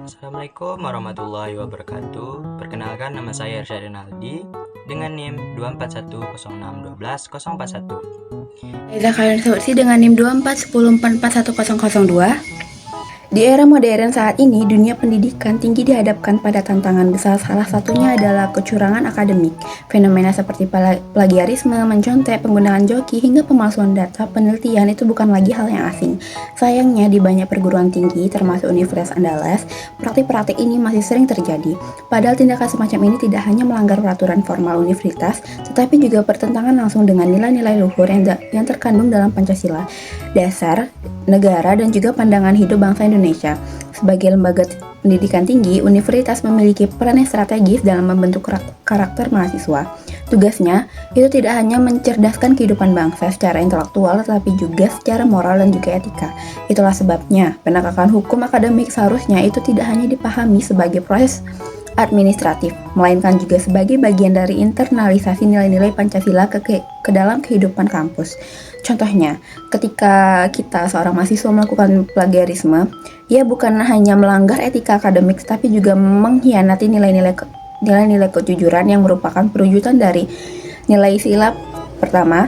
Assalamualaikum warahmatullahi wabarakatuh. Perkenalkan, nama saya Irsyad Rinaldi dengan NIM 24106121041. Reza kalian solusi dengan NIM 2410441002. Di era modern saat ini, dunia pendidikan tinggi dihadapkan pada tantangan besar. Salah satunya adalah kecurangan akademik. Fenomena seperti plagiarisme, mencontek, penggunaan joki, hingga pemalsuan data penelitian itu bukan lagi hal yang asing. Sayangnya, di banyak perguruan tinggi, termasuk Universitas Andalas, praktik-praktik ini masih sering terjadi. Padahal tindakan semacam ini tidak hanya melanggar peraturan formal universitas, tetapi juga bertentangan langsung dengan nilai-nilai luhur yang terkandung dalam Pancasila, dasar negara, dan juga pandangan hidup bangsa Indonesia. Sebagai lembaga pendidikan tinggi, universitas memiliki peran yang strategis dalam membentuk karakter mahasiswa. Tugasnya itu tidak hanya mencerdaskan kehidupan bangsa secara intelektual, tetapi juga secara moral dan juga etika. Itulah sebabnya penegakan hukum akademik seharusnya itu tidak hanya dipahami sebagai proses administratif, melainkan juga sebagai bagian dari internalisasi nilai-nilai Pancasila ke dalam kehidupan kampus. Contohnya, ketika kita seorang mahasiswa melakukan plagiarisme, ia bukan hanya melanggar etika akademik, tapi juga mengkhianati nilai-nilai kejujuran yang merupakan perwujudan dari nilai sila pertama,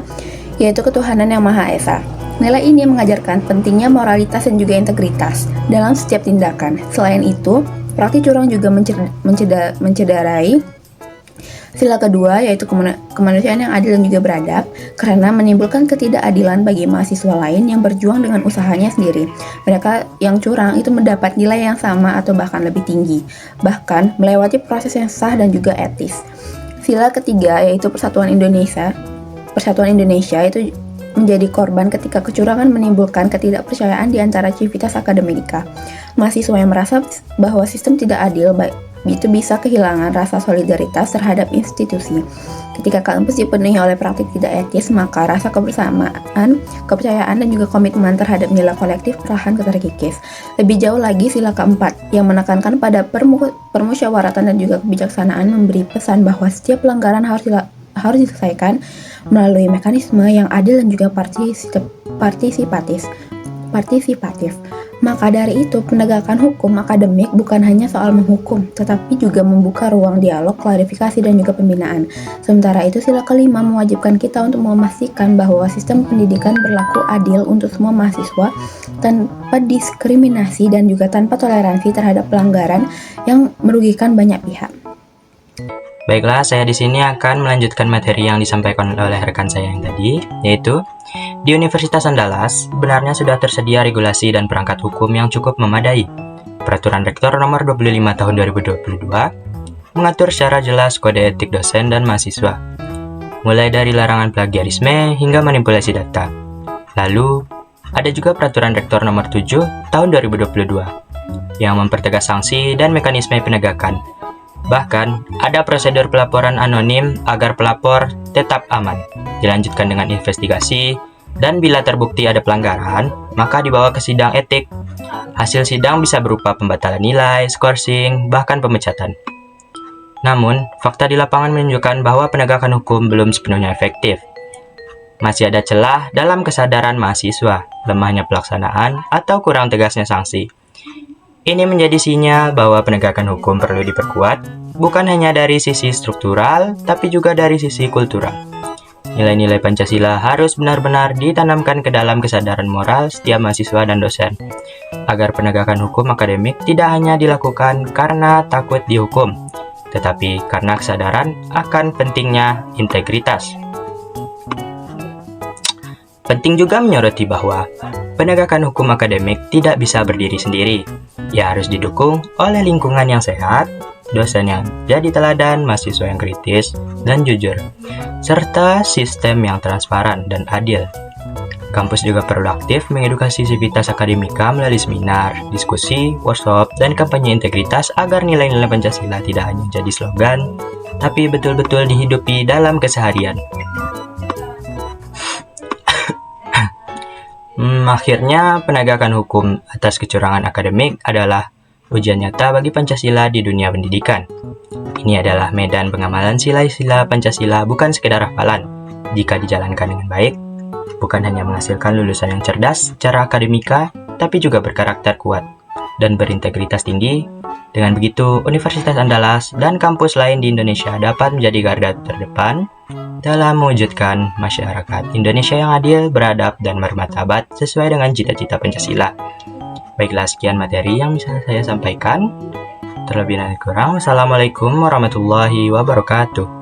yaitu ketuhanan yang Maha Esa. Nilai ini mengajarkan pentingnya moralitas dan juga integritas dalam setiap tindakan. Selain itu, praktik curang juga mencederai sila kedua, yaitu kemanusiaan yang adil dan juga beradab, karena menimbulkan ketidakadilan bagi mahasiswa lain yang berjuang dengan usahanya sendiri. Mereka yang curang itu mendapat nilai yang sama atau bahkan lebih tinggi, bahkan melewati proses yang sah dan juga etis. Sila ketiga, yaitu Persatuan Indonesia itu menjadi korban ketika kecurangan menimbulkan ketidakpercayaan di antara civitas akademika. Mahasiswa yang merasa bahwa sistem tidak adil itu bisa kehilangan rasa solidaritas terhadap institusi. Ketika kampus dipenuhi oleh praktik tidak etis, maka rasa kebersamaan, kepercayaan, dan juga komitmen terhadap nilai kolektif perlahan terkikis. Lebih jauh lagi, sila keempat yang menekankan pada permusyawaratan dan juga kebijaksanaan memberi pesan bahwa setiap pelanggaran harus diselesaikan melalui mekanisme yang adil dan juga partisipatif. Maka dari itu, penegakan hukum akademik bukan hanya soal menghukum, tetapi juga membuka ruang dialog, klarifikasi, dan juga pembinaan. Sementara itu, sila kelima mewajibkan kita untuk memastikan bahwa sistem pendidikan berlaku adil untuk semua mahasiswa tanpa diskriminasi dan juga tanpa toleransi terhadap pelanggaran yang merugikan banyak pihak. Baiklah, saya di sini akan melanjutkan materi yang disampaikan oleh rekan saya yang tadi, yaitu di Universitas Andalas sebenarnya sudah tersedia regulasi dan perangkat hukum yang cukup memadai. Peraturan Rektor Nomor 25 Tahun 2022 mengatur secara jelas kode etik dosen dan mahasiswa, mulai dari larangan plagiarisme hingga manipulasi data. Lalu, ada juga Peraturan Rektor Nomor 7 Tahun 2022 yang mempertegas sanksi dan mekanisme penegakan. Bahkan, ada prosedur pelaporan anonim agar pelapor tetap aman, dilanjutkan dengan investigasi, dan bila terbukti ada pelanggaran, maka dibawa ke sidang etik. Hasil sidang bisa berupa pembatalan nilai, skorsing, bahkan pemecatan. Namun, fakta di lapangan menunjukkan bahwa penegakan hukum belum sepenuhnya efektif. Masih ada celah dalam kesadaran mahasiswa, lemahnya pelaksanaan, atau kurang tegasnya sanksi. Ini menjadi sinyal bahwa penegakan hukum perlu diperkuat, bukan hanya dari sisi struktural, tapi juga dari sisi kultural. Nilai-nilai Pancasila harus benar-benar ditanamkan ke dalam kesadaran moral setiap mahasiswa dan dosen, agar penegakan hukum akademik tidak hanya dilakukan karena takut dihukum, tetapi karena kesadaran akan pentingnya integritas. Penting juga menyoroti bahwa penegakan hukum akademik tidak bisa berdiri sendiri. Ia harus didukung oleh lingkungan yang sehat, dosen yang jadi teladan, mahasiswa yang kritis dan jujur, serta sistem yang transparan dan adil. Kampus juga perlu aktif mengedukasi sivitas akademika melalui seminar, diskusi, workshop, dan kampanye integritas agar nilai-nilai Pancasila tidak hanya jadi slogan, tapi betul-betul dihidupi dalam keseharian. Akhirnya, penegakan hukum atas kecurangan akademik adalah ujian nyata bagi Pancasila di dunia pendidikan. Ini adalah medan pengamalan sila-sila Pancasila, bukan sekedar hafalan. Jika dijalankan dengan baik, bukan hanya menghasilkan lulusan yang cerdas secara akademika, tapi juga berkarakter kuat dan berintegritas tinggi. Dengan begitu, Universitas Andalas dan kampus lain di Indonesia dapat menjadi garda terdepan dalam mewujudkan masyarakat Indonesia yang adil, beradab, dan bermartabat sesuai dengan cita-cita Pancasila. Baiklah, sekian materi yang bisa saya sampaikan. Terlebih dan kurang, wassalamualaikum warahmatullahi wabarakatuh.